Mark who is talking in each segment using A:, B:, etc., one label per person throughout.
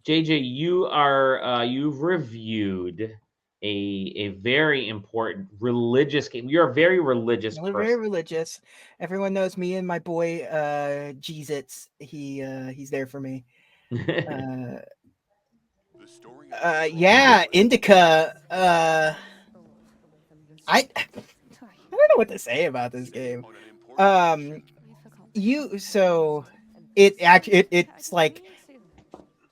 A: JJ, you've reviewed a very important religious game. You're a very religious
B: We're very
A: person.
B: religious. Everyone knows me and my boy Jesus. He's there for me. Uh, yeah, Indika. I don't know what to say about this game. Um, you so it's like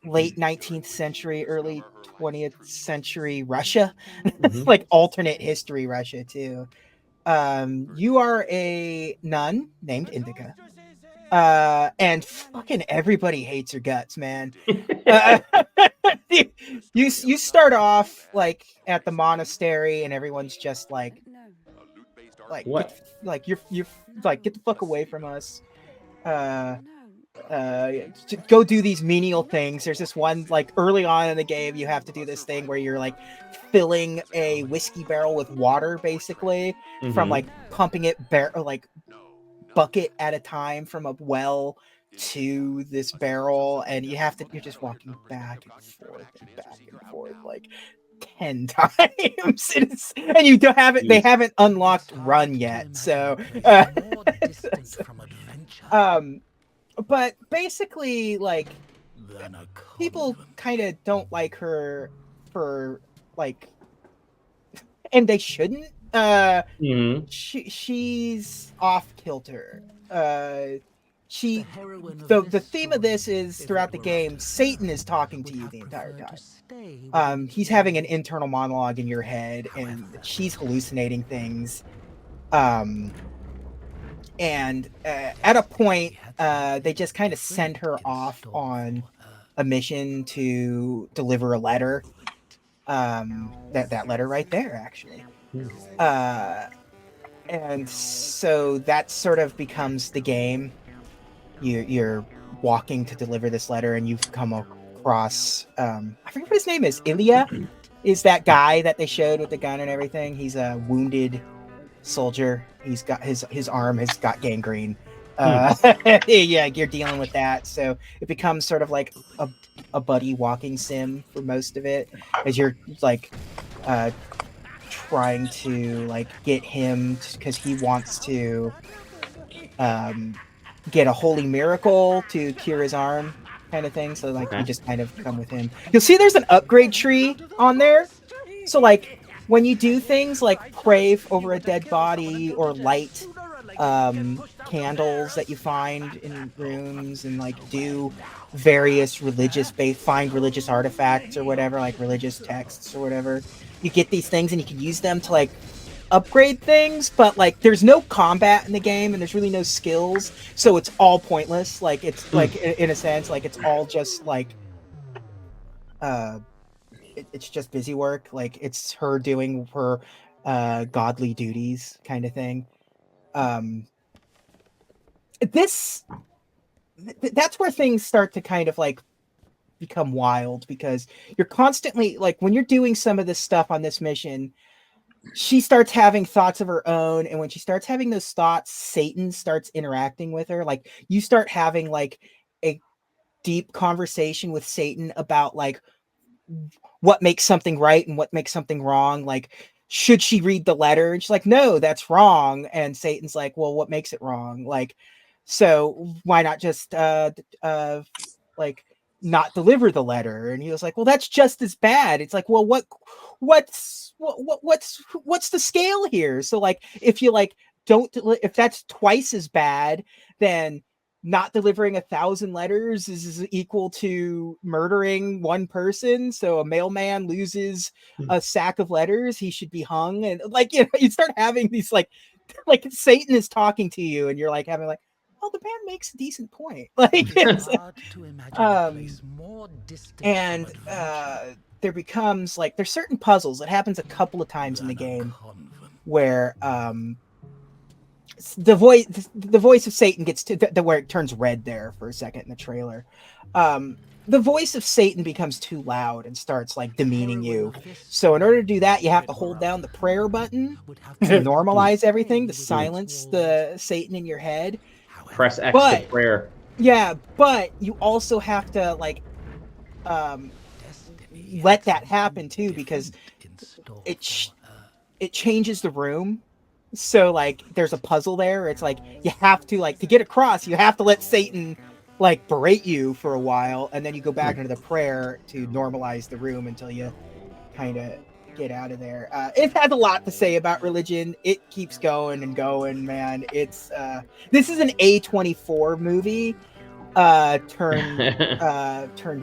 B: late 19th century, early 20th century Russia,
A: Mhm.
B: like alternate history Russia too. You are a nun named Indika. And fucking everybody hates your guts, man. Uh, you start off like at the monastery, and everyone's just like
A: What?
B: you're like get the fuck away from us. Uh, to go do these menial things. There's this one like early on in the game, you have to do this thing where you're like filling a whiskey barrel with water, basically from
A: Mhm.
B: like pumping it like bucket at a time from a well to this barrel, and you're just walking back and forth like 10 times. And you don't have it, they
A: Jeez.
B: haven't unlocked run yet, so uh, um but basically like people kind of don't like her for like, and they shouldn't.
A: Mhm.
B: She's off kilter. She the theme of this is throughout the game, Satan is talking to you the entire time. He's having an internal monologue in your head, and she's hallucinating things. Um, and at a point, they just kind of send her off on a mission to deliver a letter. That letter right there, actually. Uh, and so that sort of becomes the game. You're walking to deliver this letter, and you've come across I forget what his name is. Ilya is that guy that they showed with the gun and everything. He's a wounded soldier. He's got his arm has got gangrene.
A: Hmm.
B: Yeah, you're dealing with that. So it becomes sort of like a buddy walking sim for most of it, as you're like uh trying to like get him because he wants to um get a holy miracle to cure his arm, kind of thing. So like you
A: Okay.
B: just kind of come with him. You'll see there's an upgrade tree on there. So like when you do things like pray over a dead body or light candles that you find in rooms, and like do various find religious artifacts or whatever, like religious texts or whatever, you get these things and you can use them to like upgrade things, but like there's no combat in the game and there's really no skills, so it's all pointless. Like it's
A: Hmm.
B: like in a sense like it's all just like uh it's just busy work. Like it's her doing her godly duties kind of thing. um this that's where things start to kind of like become wild, because you're constantly like when you're doing some of this stuff on this mission, she starts having thoughts of her own, and when she starts having those thoughts, Satan starts interacting with her. Like you start having like a deep conversation with Satan about like what makes something right and what makes something wrong. Like should she read the letter? And she's like, no, that's wrong. And Satan's like, well, what makes it wrong? Like, so why not just like not deliver the letter? And he was like, well, that's just as bad. It's like, well, what's the scale here? So like if you like if that's twice as bad, then not delivering 1,000 letters is equal to murdering one person. So a mailman loses a sack of letters, he should be hung. And like, you start having these like Satan is talking to you, and you're like having like, oh, the man makes a decent point. Like, um, and there becomes like there's certain puzzles. It happens a couple of times in the game where the voice of Satan gets to the where it turns red there for a second in the trailer. The voice of Satan becomes too loud and starts like demeaning you. So in order to do that, you have to hold down the prayer button to
A: Hmm.
B: normalize everything, to
A: Hmm.
B: silence the Satan in your head.
A: Press X to
B: But
A: prayer.
B: yeah, but you also have to like let that happen too, because it changes the room. So like there's a puzzle there. It's like you have to, like, to get across, you have to let Satan like berate you for a while, and then you go back into the prayer to normalize the room until you kind of get out of there. It has a lot to say about religion. It keeps going and going, man. It's this is an A24 movie turned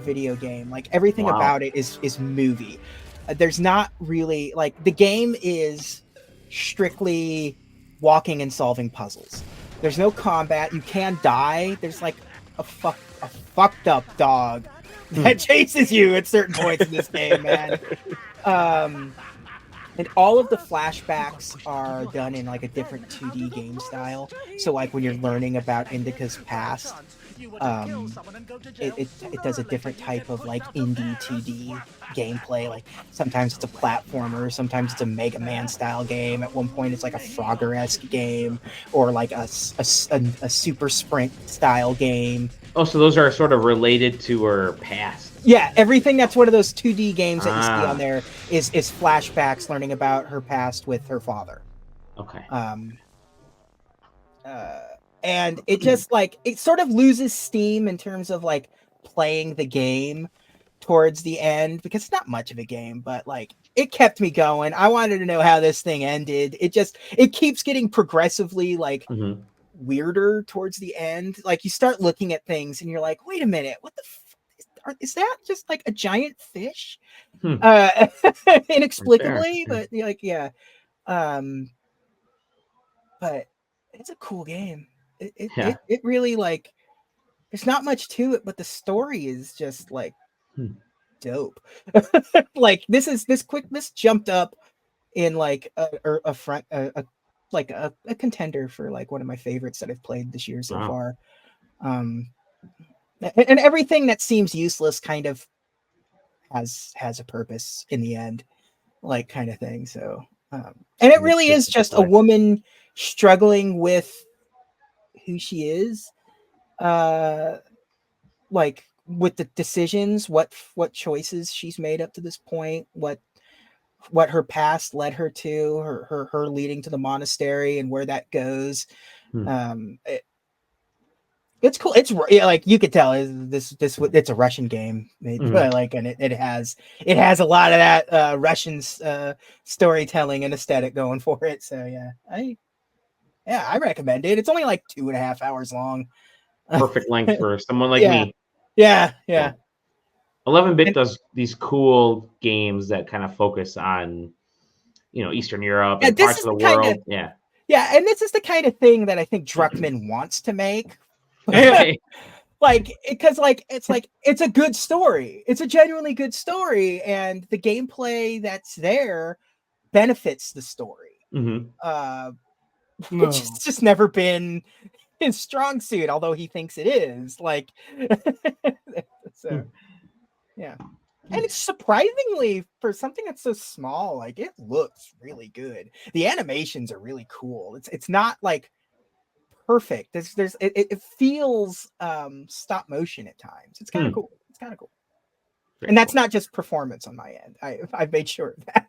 B: video game. Like everything
A: Wow.
B: about it is movie. There's not really, like, the game is strictly walking and solving puzzles. There's no combat. You can die. There's like a fucked up dog that chases you at certain points in this game, man. And all of the flashbacks are done in like a different 2D game style. So like when you're learning about Indika's past, it does a different type of like indie 2D gameplay. Like sometimes it's a platformer, sometimes it's a Mega Man style game. At one point it's like a Frogger-esque game, or like a Super Sprint style game.
A: Oh, so those are sort of related to her past.
B: Yeah, everything that's one of those 2D games that you see on there is flashbacks learning about her past with her father.
A: Okay.
B: And it just like, it sort of loses steam in terms of like playing the game towards the end, because it's not much of a game, but like it kept me going. I wanted to know how this thing ended. It keeps getting progressively like weirder towards the end. Like you start looking at things and you're like, wait a minute, what the is that just like a giant fish? Inexplicably, but like, yeah. But it's a cool game. It really, like, there's not much to it, but the story is just like dope. Like this jumped up in like a front like a contender for like one of my favorites that I've played this year so far. And everything that seems useless kind of has a purpose in the end, like, kind of thing. So and it really is just a woman struggling with who she is, like with the decisions, what choices she's made up to this point, what her past led her to, her leading to the monastery and where that goes. It's cool. It's like you could tell it's a Russian game, like, and it has a lot of that Russian storytelling and aesthetic going for it. So yeah, I recommend it. It's only like 2.5 hours long.
A: Perfect length for someone like me.
B: Yeah.
A: 11-bit does these cool games that kind of focus on, Eastern Europe and parts of the world.
B: Yeah, and this is the kind of thing that I think Druckmann wants to make. Like, because like it's a good story. It's a genuinely good story, and the gameplay that's there benefits the story. Which has just never been his strong suit, although he thinks it is. Like, so yeah. And it's surprisingly, for something that's so small, like, it looks really good. The animations are really cool. It's not like perfect. It feels stop motion at times. It's kind of cool. It's kind of cool. And that's not just performance on my end. I've made sure of that.